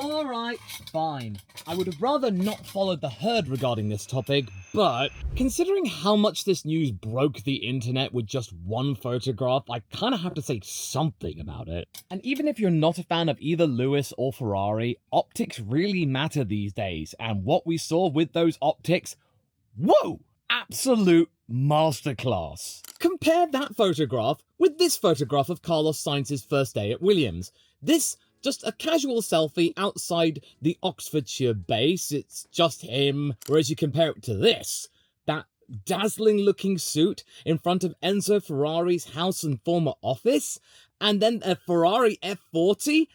Alright, fine. I would have rather not followed the herd regarding this topic, but considering how much this news broke the internet with just one photograph, I kinda have to say something about it. And even if you're not a fan of either Lewis or Ferrari, optics really matter these days, and what we saw with those optics, whoa! Absolute masterclass. Compare that photograph with this photograph of Carlos Sainz's first day at Williams. This, just a casual selfie outside the Oxfordshire base, it's just him, whereas you compare it to this, that dazzling looking suit in front of Enzo Ferrari's house and former office, and then a Ferrari F40,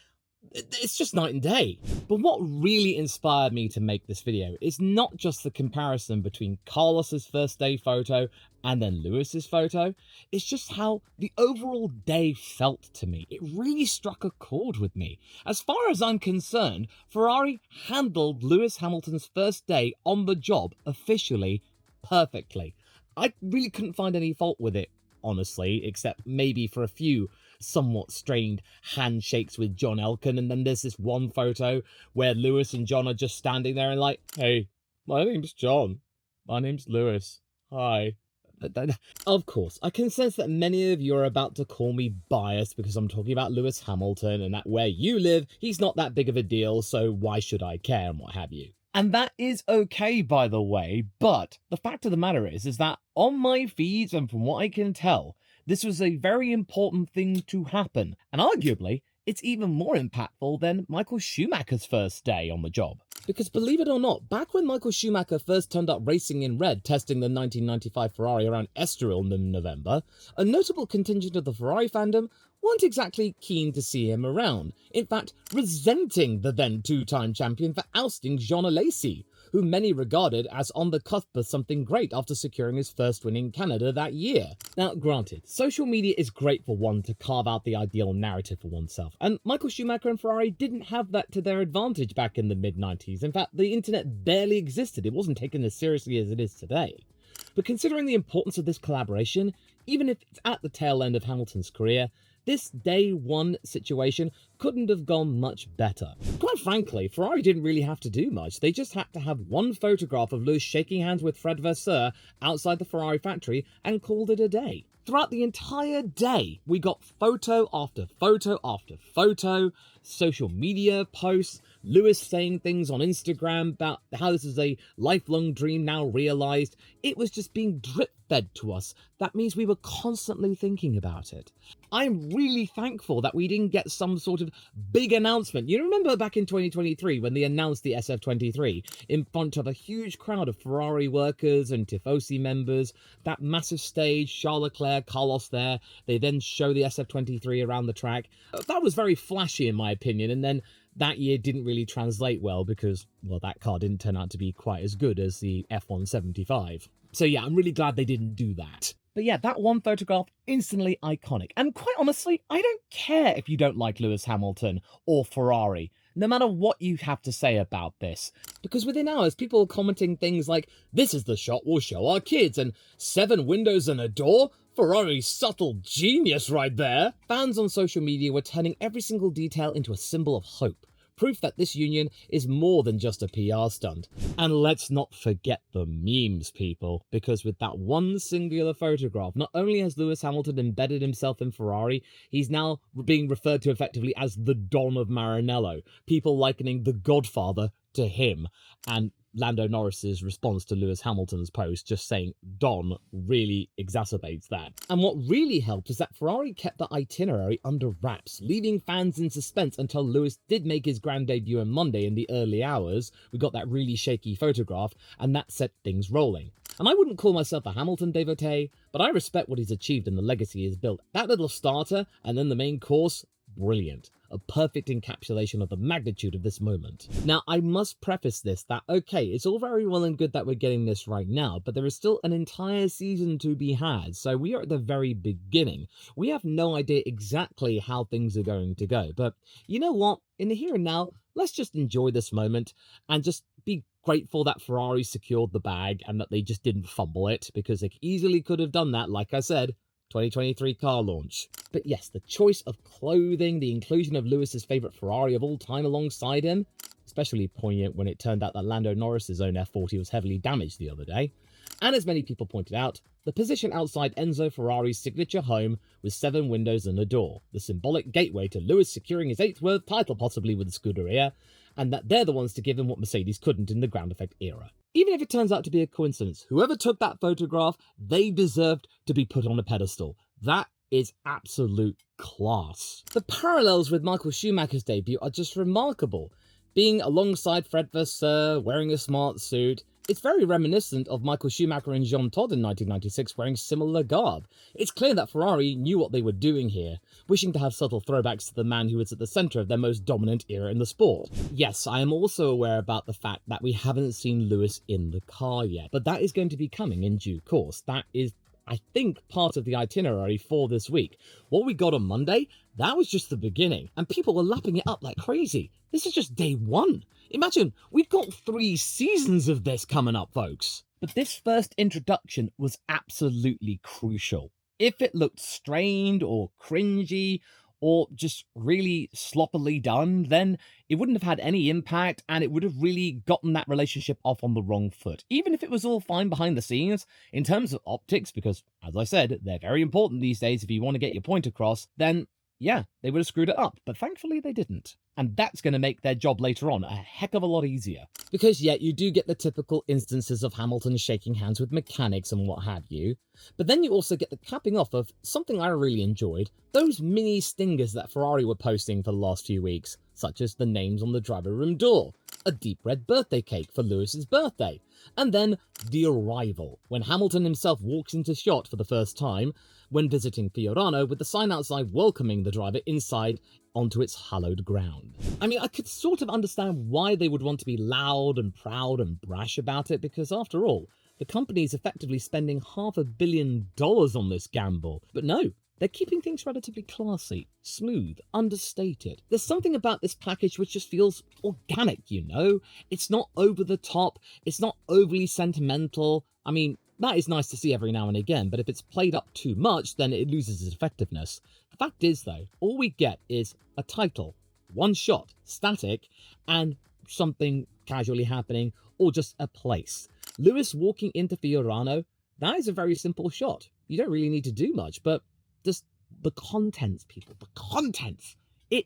it's just night and day. But what really inspired me to make this video is not just the comparison between Carlos's first day photo and then Lewis's photo, it's just how the overall day felt to me. It really struck a chord with me. As far as I'm concerned, Ferrari handled Lewis Hamilton's first day on the job officially perfectly. I really couldn't find any fault with it, honestly, except maybe for a few somewhat strained handshakes with John Elkann, and then there's this one photo where Lewis and John are just standing there and like, hey, my name's John. My name's Lewis. Hi. Of course, I can sense that many of you are about to call me biased because I'm talking about Lewis Hamilton and that where you live, he's not that big of a deal, so why should I care and what have you. And that is okay, by the way, but the fact of the matter is that on my feeds and from what I can tell, this was a very important thing to happen, and arguably, it's even more impactful than Michael Schumacher's first day on the job. Because believe it or not, back when Michael Schumacher first turned up racing in red, testing the 1995 Ferrari around Estoril in November, a notable contingent of the Ferrari fandom weren't exactly keen to see him around, in fact, resenting the then two-time champion for ousting Jean Alesi, who many regarded as on the cusp of something great after securing his first win in Canada that year. Now, granted, social media is great for one to carve out the ideal narrative for oneself, and Michael Schumacher and Ferrari didn't have that to their advantage back in the mid-90s. In fact, the internet barely existed. It wasn't taken as seriously as it is today. But considering the importance of this collaboration, even if it's at the tail end of Hamilton's career, this day one situation couldn't have gone much better. Quite frankly, Ferrari didn't really have to do much. They just had to have one photograph of Lewis shaking hands with Fred Vasseur outside the Ferrari factory and called it a day. Throughout the entire day, we got photo after photo after photo, social media posts, Lewis saying things on Instagram about how this is a lifelong dream now realized. It was just being drip-fed to us. That means we were constantly thinking about it. I'm really thankful that we didn't get some sort of big announcement. You remember back in 2023 when they announced the SF23 in front of a huge crowd of Ferrari workers and Tifosi members, that massive stage, Charles Leclerc, Carlos there, they then show the SF23 around the track. That was very flashy in my opinion, and then that year didn't really translate well because, well, that car didn't turn out to be quite as good as the F175. So yeah, I'm really glad they didn't do that. But yeah, that one photograph, instantly iconic. And quite honestly, I don't care if you don't like Lewis Hamilton or Ferrari, no matter what you have to say about this. Because within hours, people were commenting things like, this is the shot we'll show our kids, and 7 windows and a door? Ferrari's subtle genius right there. Fans on social media were turning every single detail into a symbol of hope. Proof that this union is more than just a PR stunt. And let's not forget the memes, people, because with that one singular photograph, not only has Lewis Hamilton embedded himself in Ferrari, he's now being referred to effectively as the Don of Maranello, people likening the Godfather to him, and Lando Norris's response to Lewis Hamilton's post just saying Don really exacerbates that. And what really helped is that Ferrari kept the itinerary under wraps, leaving fans in suspense until Lewis did make his grand debut on Monday in the early hours. We got that really shaky photograph, and that set things rolling. And I wouldn't call myself a Hamilton devotee, but I respect what he's achieved and the legacy he's built. That little starter, and then the main course, brilliant. A perfect encapsulation of the magnitude of this moment. Now, I must preface this that, okay, it's all very well and good that we're getting this right now, but there is still an entire season to be had, so we are at the very beginning. We have no idea exactly how things are going to go, but you know what? In the here and now, let's just enjoy this moment and just be grateful that Ferrari secured the bag and that they just didn't fumble it, because they easily could have done that, like I said, 2023 car launch. But yes, the choice of clothing, the inclusion of Lewis's favourite Ferrari of all time alongside him, especially poignant when it turned out that Lando Norris's own F40 was heavily damaged the other day. And as many people pointed out, the position outside Enzo Ferrari's signature home with 7 windows and a door, the symbolic gateway to Lewis securing his 8th world title possibly with the Scuderia, and that they're the ones to give him what Mercedes couldn't in the ground effect era. Even if it turns out to be a coincidence, whoever took that photograph, they deserved to be put on a pedestal. That is absolute class. The parallels with Michael Schumacher's debut are just remarkable. Being alongside Fred Vasseur, wearing a smart suit, it's very reminiscent of Michael Schumacher and Jean Todt in 1996 wearing similar garb. It's clear that Ferrari knew what they were doing here, wishing to have subtle throwbacks to the man who was at the centre of their most dominant era in the sport. Yes, I am also aware about the fact that we haven't seen Lewis in the car yet, but that is going to be coming in due course. That is, I think, part of the itinerary for this week. What we got on Monday, that was just the beginning, and people were lapping it up like crazy. This is just day one. Imagine, we've got 3 seasons of this coming up, folks. But this first introduction was absolutely crucial. If it looked strained or cringy or just really sloppily done, then it wouldn't have had any impact and it would have really gotten that relationship off on the wrong foot. Even if it was all fine behind the scenes, in terms of optics, because, as I said, they're very important these days if you want to get your point across, then yeah, they would have screwed it up, but thankfully they didn't. And that's going to make their job later on a heck of a lot easier. Because yeah, you do get the typical instances of Hamilton shaking hands with mechanics and what have you, but then you also get the capping off of something I really enjoyed, those mini stingers that Ferrari were posting for the last few weeks, such as the names on the driver room door, a deep red birthday cake for Lewis's birthday, and then the arrival, when Hamilton himself walks into shot for the first time, when visiting Fiorano with the sign outside welcoming the driver inside onto its hallowed ground. I mean, I could sort of understand why they would want to be loud and proud and brash about it, because after all, the company's effectively spending $500 million on this gamble. But no, they're keeping things relatively classy, smooth, understated. There's something about this package which just feels organic, you know? It's not over the top, it's not overly sentimental. I mean, that is nice to see every now and again, but if it's played up too much, then it loses its effectiveness. The fact is, though, all we get is a title, one shot, static, and something casually happening, or just a place. Lewis walking into Fiorano, that is a very simple shot. You don't really need to do much, but just the contents, people, the contents. It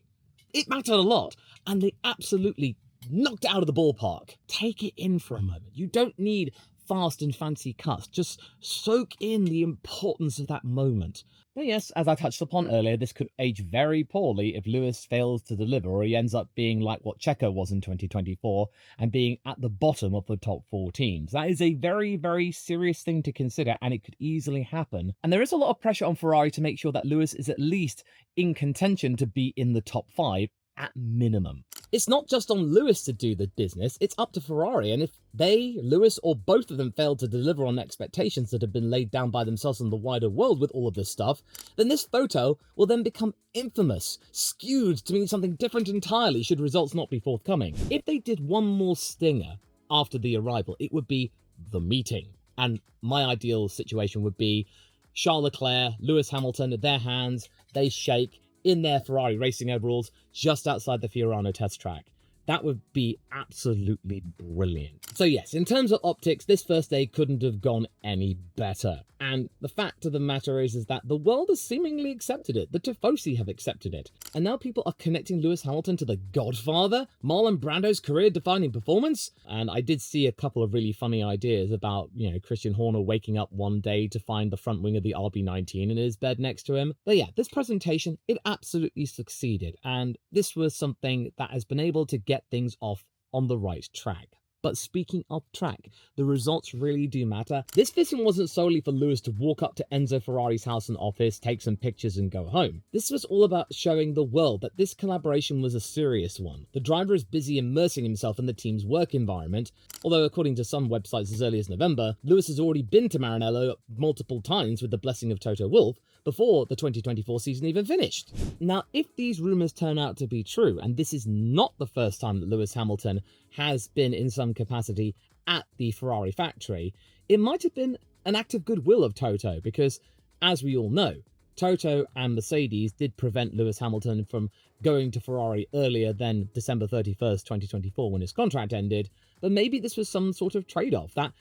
mattered a lot, and they absolutely knocked it out of the ballpark. Take it in for a moment. You don't need fast and fancy cuts. Just soak in the importance of that moment. But yes, as I touched upon earlier, this could age very poorly if Lewis fails to deliver, or he ends up being like what Checo was in 2024 and being at the bottom of the top 4 teams. That is a very, very serious thing to consider, and it could easily happen. And there is a lot of pressure on Ferrari to make sure that Lewis is at least in contention to be in the top 5 at minimum. It's not just on Lewis to do the business, it's up to Ferrari, and if they, Lewis, or both of them fail to deliver on expectations that have been laid down by themselves and the wider world with all of this stuff, then this photo will then become infamous, skewed to mean something different entirely should results not be forthcoming. If they did one more stinger after the arrival, it would be the meeting. And my ideal situation would be Charles Leclerc, Lewis Hamilton, their hands, they shake, in their Ferrari racing overalls just outside the Fiorano test track. That would be absolutely brilliant. So yes, in terms of optics, this first day couldn't have gone any better. And the fact of the matter is that the world has seemingly accepted it. The Tifosi have accepted it. And now people are connecting Lewis Hamilton to the Godfather, Marlon Brando's career-defining performance. And I did see a couple of really funny ideas about, you know, Christian Horner waking up one day to find the front wing of the RB19 in his bed next to him. But yeah, this presentation, it absolutely succeeded. And this was something that has been able to get things off on the right track. But speaking of track, the results really do matter. This visit wasn't solely for Lewis to walk up to Enzo Ferrari's house and office, take some pictures and go home. This was all about showing the world that this collaboration was a serious one. The driver is busy immersing himself in the team's work environment, although according to some websites as early as November, Lewis has already been to Maranello multiple times with the blessing of Toto Wolff before the 2024 season even finished. Now, if these rumours turn out to be true, and this is not the first time that Lewis Hamilton has been in some capacity at the Ferrari factory, it might have been an act of goodwill of Toto, because As we all know, Toto and Mercedes did prevent Lewis Hamilton from going to Ferrari earlier than December 31st, 2024, when his contract ended, but maybe this was some sort of trade-off that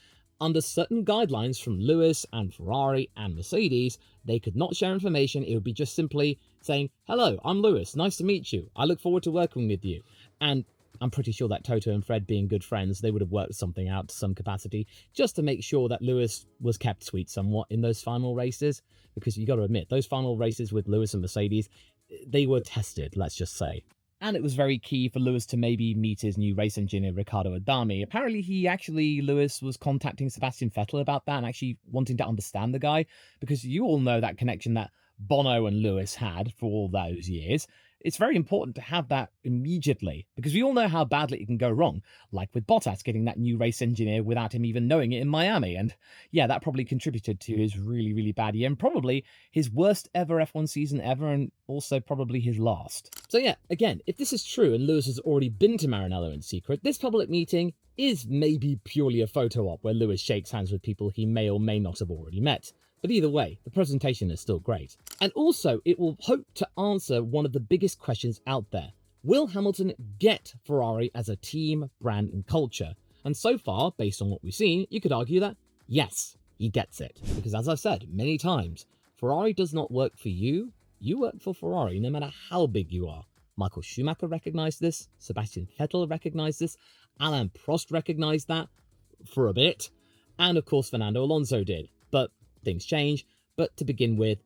under certain guidelines from Lewis and Ferrari and Mercedes, they could not share information. It would be just simply saying, hello, I'm Lewis, nice to meet you, I look forward to working with you. And I'm pretty sure that Toto and Fred, being good friends, they would have worked something out to some capacity just to make sure that Lewis was kept sweet somewhat in those final races. Because you got to admit, those final races with Lewis and Mercedes, they were tested, let's just say. And it was very key for Lewis to maybe meet his new race engineer, Riccardo Adami. Apparently, Lewis was contacting Sebastian Vettel about that and actually wanting to understand the guy. Because you all know that connection that Bono and Lewis had for all those years. It's very important to have that immediately, because we all know how badly it can go wrong, like with Bottas getting that new race engineer without him even knowing it in Miami. And yeah, that probably contributed to his really, really bad year, and probably his worst ever F1 season ever, and also probably his last. So yeah, again, if this is true and Lewis has already been to Maranello in secret, this public meeting is maybe purely a photo op where Lewis shakes hands with people he may or may not have already met. But either way, the presentation is still great. And also, it will hope to answer one of the biggest questions out there. Will Hamilton get Ferrari as a team, brand, and culture? And so far, based on what we've seen, you could argue that, yes, he gets it. Because as I've said many times, Ferrari does not work for you. You work for Ferrari, no matter how big you are. Michael Schumacher recognized this. Sebastian Vettel recognized this. Alain Prost recognized that for a bit. And of course, Fernando Alonso did. But things change. But to begin with,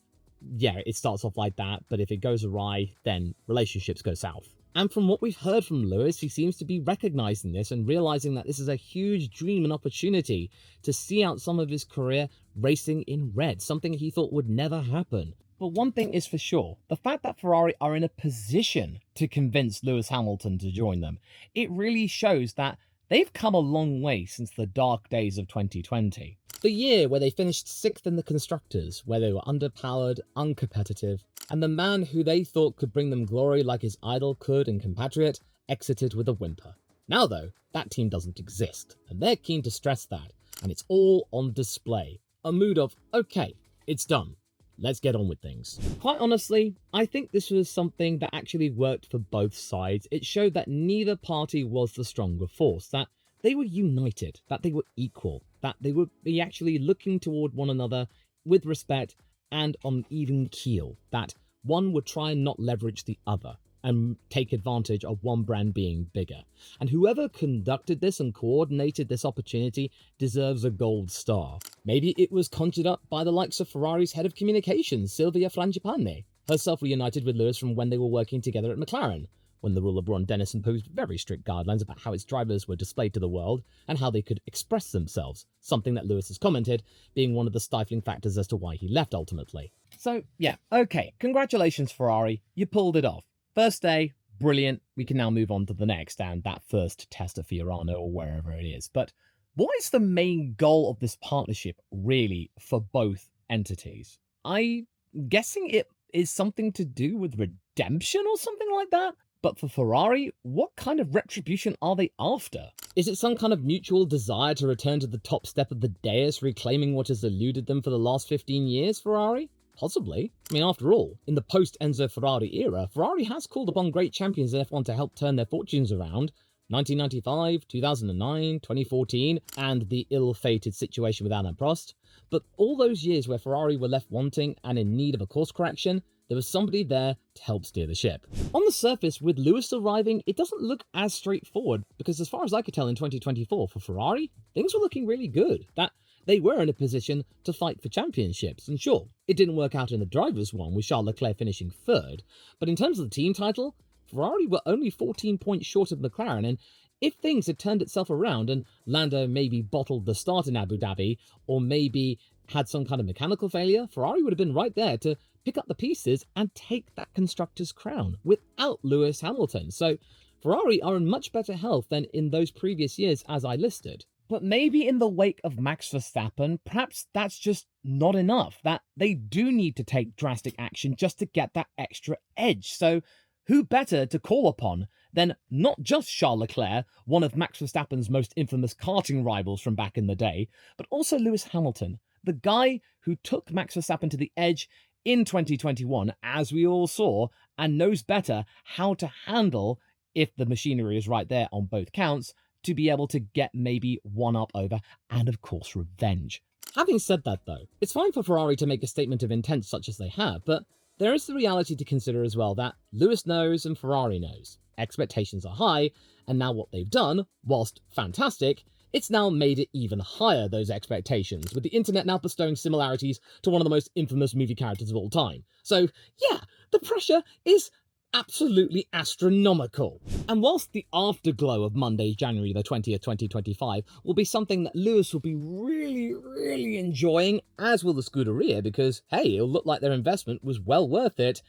yeah, it starts off like that, but if it goes awry, then relationships go south. And from what we've heard from Lewis, he seems to be recognizing this and realizing that this is a huge dream and opportunity to see out some of his career racing in red, something he thought would never happen. But one thing is for sure, the fact that Ferrari are in a position to convince Lewis Hamilton to join them, it really shows that they've come a long way since the dark days of 2020. The year where they finished 6th in the Constructors, where they were underpowered, uncompetitive, and the man who they thought could bring them glory like his idol could and compatriot exited with a whimper. Now though, that team doesn't exist, and they're keen to stress that, and it's all on display. A mood of, okay, it's done. Let's get on with things. Quite honestly, I think this was something that actually worked for both sides. It showed that neither party was the stronger force, that they were united, that they were equal, that they would be actually looking toward one another with respect and on an even keel, that one would try and not leverage the other and take advantage of one brand being bigger. And whoever conducted this and coordinated this opportunity deserves a gold star. Maybe it was conjured up by the likes of Ferrari's head of communications, Silvia Frangipane, herself reunited with Lewis from when they were working together at McLaren, when the rule of Ron Dennis imposed very strict guidelines about how its drivers were displayed to the world and how they could express themselves, something that Lewis has commented being one of the stifling factors as to why he left ultimately. So yeah, okay, congratulations Ferrari, you pulled it off. First day, brilliant, we can now move on to the next and that first test of Fiorano or wherever it is. But what is the main goal of this partnership really for both entities? I'm guessing it is something to do with redemption or something like that? But for Ferrari, what kind of retribution are they after? Is it some kind of mutual desire to return to the top step of the dais, reclaiming what has eluded them for the last 15 years, Ferrari? Possibly. I mean, after all, in the post-Enzo Ferrari era, Ferrari has called upon great champions in F1 to help turn their fortunes around. 1995, 2009, 2014, and the ill-fated situation with Alain Prost. But all those years where Ferrari were left wanting and in need of a course correction, there was somebody there to help steer the ship. On the surface, with Lewis arriving, it doesn't look as straightforward, because as far as I could tell in 2024 for Ferrari, things were looking really good. That they were in a position to fight for championships, and sure, it didn't work out in the drivers' one, with Charles Leclerc finishing 3rd, but in terms of the team title, Ferrari were only 14 points short of McLaren, and if things had turned itself around and Lando maybe bottled the start in Abu Dhabi, or maybe had some kind of mechanical failure, Ferrari would have been right there to pick up the pieces and take that constructor's crown without Lewis Hamilton. So Ferrari are in much better health than in those previous years as I listed. But maybe in the wake of Max Verstappen, perhaps that's just not enough, that they do need to take drastic action just to get that extra edge. So who better to call upon than not just Charles Leclerc, one of Max Verstappen's most infamous karting rivals from back in the day, but also Lewis Hamilton, the guy who took Max Verstappen to the edge in 2021, as we all saw, and knows better how to handle, if the machinery is right there on both counts, to be able to get maybe one up over, and of course revenge. Having said that though, it's fine for Ferrari to make a statement of intent such as they have, but there is the reality to consider as well that Lewis knows and Ferrari knows. Expectations are high, and now what they've done, whilst fantastic, it's now made it even higher, those expectations, with the internet now bestowing similarities to one of the most infamous movie characters of all time. So yeah, the pressure is absolutely astronomical. And whilst the afterglow of Monday, January the 20th, 2025 will be something that Lewis will be really enjoying, as will the Scuderia, because hey, it'll look like their investment was well worth it,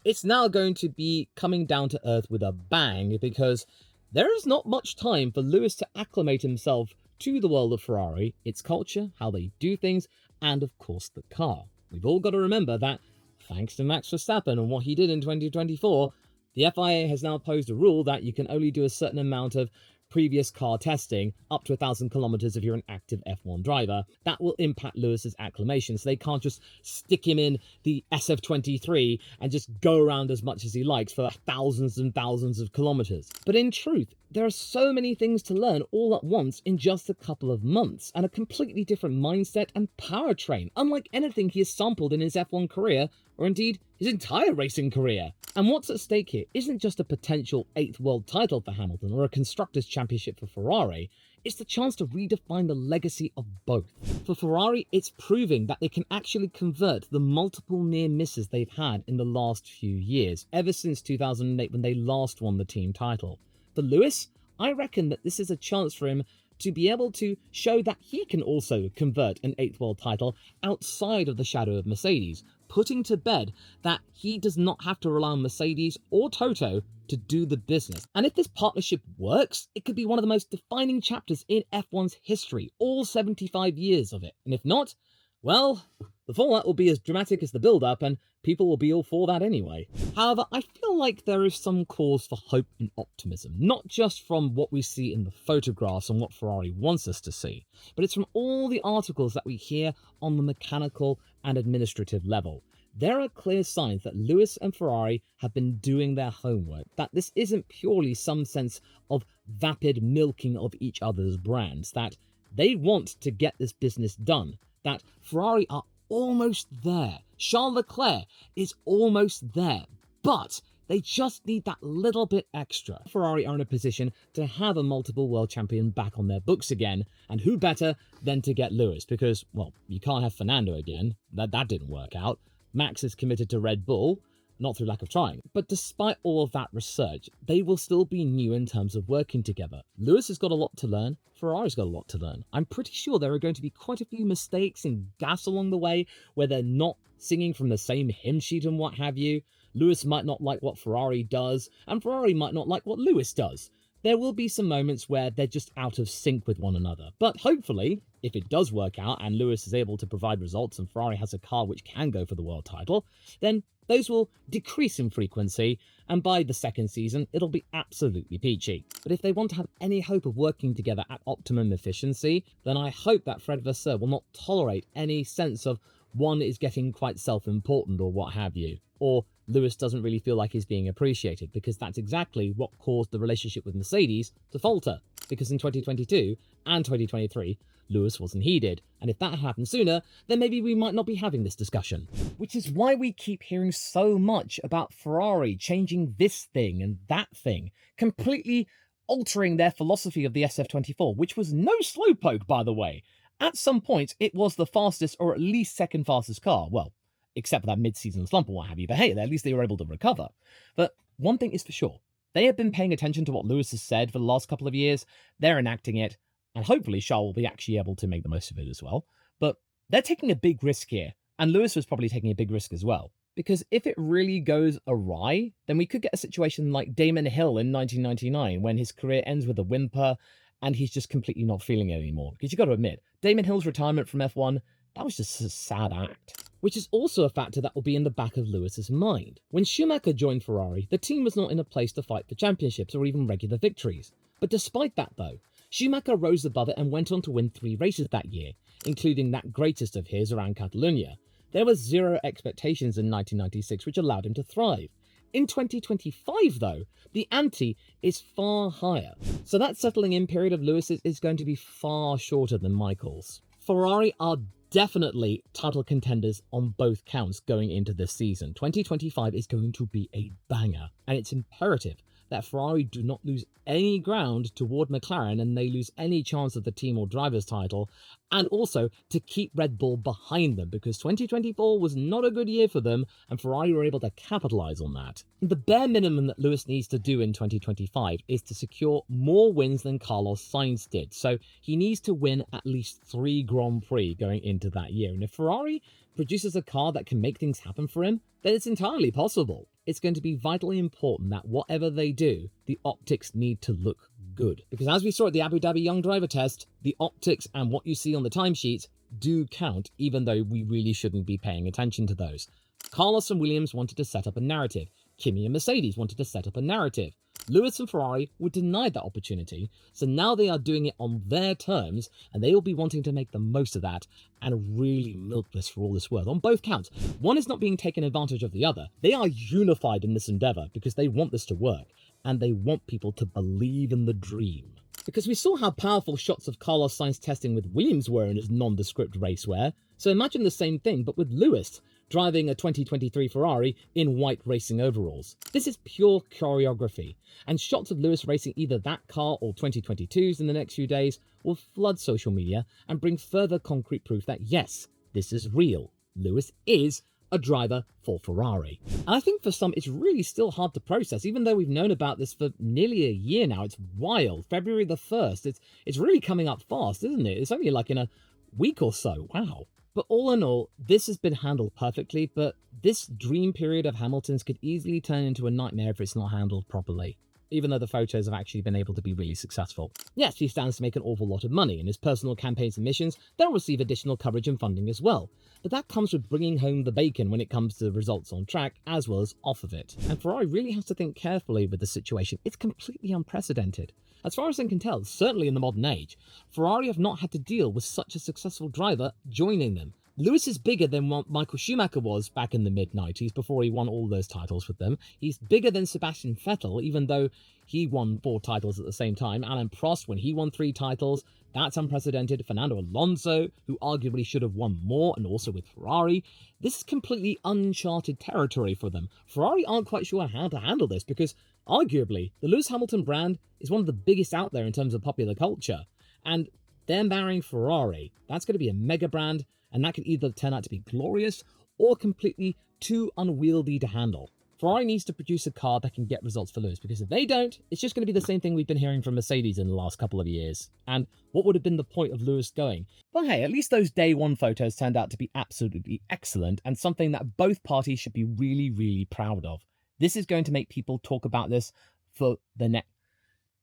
it's now going to be coming down to earth with a bang, because there is not much time for Lewis to acclimate himself to the world of Ferrari, its culture, how they do things, and of course the car. We've all got to remember that thanks to Max Verstappen and what he did in 2024, the FIA has now posed a rule that you can only do a certain amount of previous car testing, up to 1,000 kilometers if you're an active F1 driver. That will impact Lewis's acclimation, so they can't just stick him in the SF23 and just go around as much as he likes for thousands and thousands of kilometers. But in truth, there are so many things to learn all at once in just a couple of months, and a completely different mindset and powertrain, unlike anything he has sampled in his F1 career, or indeed his entire racing career. And what's at stake here isn't just a potential 8th world title for Hamilton or a Constructors' Championship for Ferrari, it's the chance to redefine the legacy of both. For Ferrari, it's proving that they can actually convert the multiple near misses they've had in the last few years, ever since 2008 when they last won the team title. For Lewis, I reckon that this is a chance for him to be able to show that he can also convert an 8th world title outside of the shadow of Mercedes, putting to bed that he does not have to rely on Mercedes or Toto to do the business. And if this partnership works, it could be one of the most defining chapters in F1's history, all 75 years of it. And if not, well, the fallout will be as dramatic as the build-up, and people will be all for that anyway. However, I feel like there is some cause for hope and optimism, not just from what we see in the photographs and what Ferrari wants us to see, but it's from all the articles that we hear on the mechanical and administrative level. There are clear signs that Lewis and Ferrari have been doing their homework, that this isn't purely some sense of vapid milking of each other's brands, that they want to get this business done, that Ferrari are almost there. Charles Leclerc is almost there, but they just need that little bit extra. Ferrari are in a position to have a multiple world champion back on their books again, and who better than to get Lewis, because, well, you can't have Fernando again. That didn't work out. Max is committed to Red Bull, not through lack of trying. But despite all of that research, they will still be new in terms of working together. Lewis has got a lot to learn. Ferrari's got a lot to learn. I'm pretty sure there are going to be quite a few mistakes in gas along the way, where they're not singing from the same hymn sheet and what have you. Lewis might not like what Ferrari does, and Ferrari might not like what Lewis does. There will be some moments where they're just out of sync with one another. But hopefully, if it does work out and Lewis is able to provide results and Ferrari has a car which can go for the world title, then those will decrease in frequency, and by the second season, it'll be absolutely peachy. But if they want to have any hope of working together at optimum efficiency, then I hope that Fred Vasseur will not tolerate any sense of one is getting quite self-important or what have you, or Lewis doesn't really feel like he's being appreciated, because that's exactly what caused the relationship with Mercedes to falter, because in 2022 and 2023, Lewis wasn't heeded, and if that had happened sooner, then maybe we might not be having this discussion. Which is why we keep hearing so much about Ferrari changing this thing and that thing, completely altering their philosophy of the SF24, which was no slowpoke, by the way. At some point, it was the fastest, or at least second fastest car. Well, except for that mid-season slump or what have you, but hey, at least they were able to recover. But one thing is for sure, they have been paying attention to what Lewis has said for the last couple of years, they're enacting it, and hopefully Charles will be actually able to make the most of it as well. But they're taking a big risk here, and Lewis was probably taking a big risk as well. Because if it really goes awry, then we could get a situation like Damon Hill in 1999, when his career ends with a whimper, and he's just completely not feeling it anymore. Because you've got to admit, Damon Hill's retirement from F1, that was just a sad act. Which is also a factor that will be in the back of Lewis's mind. When Schumacher joined Ferrari, the team was not in a place to fight for championships or even regular victories. But despite that though, Schumacher rose above it and went on to win 3 races that year, including that greatest of his around Catalonia. There were zero expectations in 1996, which allowed him to thrive. In 2025, though, the ante is far higher, so that settling in period of Lewis's is going to be far shorter than Michael's. Ferrari are definitely title contenders on both counts going into this season. 2025 is going to be a banger, and it's imperative that Ferrari do not lose any ground toward McLaren and they lose any chance of the team or driver's title, and also to keep Red Bull behind them, because 2024 was not a good year for them and Ferrari were able to capitalize on that. The bare minimum that Lewis needs to do in 2025 is to secure more wins than Carlos Sainz did, so he needs to win at least 3 Grand Prix going into that year, and if Ferrari produces a car that can make things happen for him, then it's entirely possible. It's going to be vitally important that whatever they do, the optics need to look good. Because as we saw at the Abu Dhabi Young Driver Test, the optics and what you see on the timesheets do count, even though we really shouldn't be paying attention to those. Carlos and Williams wanted to set up a narrative. Kimi and Mercedes wanted to set up a narrative. Lewis and Ferrari were denied that opportunity, so now they are doing it on their terms, and they will be wanting to make the most of that and really milk this for all it's worth on both counts. One is not being taken advantage of the other. They are unified in this endeavor because they want this to work, and they want people to believe in the dream. Because we saw how powerful shots of Carlos Sainz testing with Williams were in his nondescript racewear, so imagine the same thing but with Lewis driving a 2023 Ferrari in white racing overalls. This is pure choreography, and shots of Lewis racing either that car or 2022s in the next few days will flood social media and bring further concrete proof that yes, this is real. Lewis is a driver for Ferrari. And I think for some it's really still hard to process, even though we've known about this for nearly a year now. It's wild. February the 1st. It's really coming up fast, isn't it? It's only like in a week or so. Wow. But all in all, this has been handled perfectly, but this dream period of Hamilton's could easily turn into a nightmare if it's not handled properly, even though the photos have actually been able to be really successful. Yes, he stands to make an awful lot of money, and his personal campaigns and missions, they'll receive additional coverage and funding as well. But that comes with bringing home the bacon when it comes to the results on track, as well as off of it. And Ferrari really has to think carefully with the situation. It's completely unprecedented. As far as I can tell, certainly in the modern age, Ferrari have not had to deal with such a successful driver joining them. Lewis is bigger than what Michael Schumacher was back in the mid-90s before he won all those titles with them. He's bigger than Sebastian Vettel, even though he won 4 titles at the same time. Alain Prost, when he won 3 titles, that's unprecedented. Fernando Alonso, who arguably should have won more, and also with Ferrari. This is completely uncharted territory for them. Ferrari aren't quite sure how to handle this because, arguably, the Lewis Hamilton brand is one of the biggest out there in terms of popular culture. And they're marrying Ferrari. That's going to be a mega brand, and that could either turn out to be glorious or completely too unwieldy to handle. Ferrari needs to produce a car that can get results for Lewis, because if they don't, it's just going to be the same thing we've been hearing from Mercedes in the last couple of years. And what would have been the point of Lewis going? But hey, at least those day one photos turned out to be absolutely excellent, and something that both parties should be really, really proud of. This is going to make people talk about this for the next.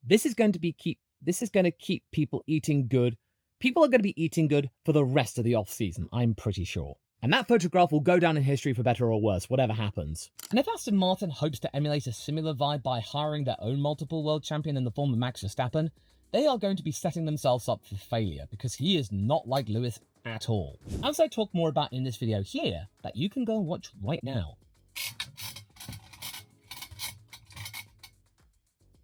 This is going to keep people eating good. People are going to be eating good for the rest of the off-season, I'm pretty sure. And that photograph will go down in history for better or worse, whatever happens. And if Aston Martin hopes to emulate a similar vibe by hiring their own multiple world champion in the form of Max Verstappen, they are going to be setting themselves up for failure, because he is not like Lewis at all. As I talk more about in this video here, that you can go and watch right now.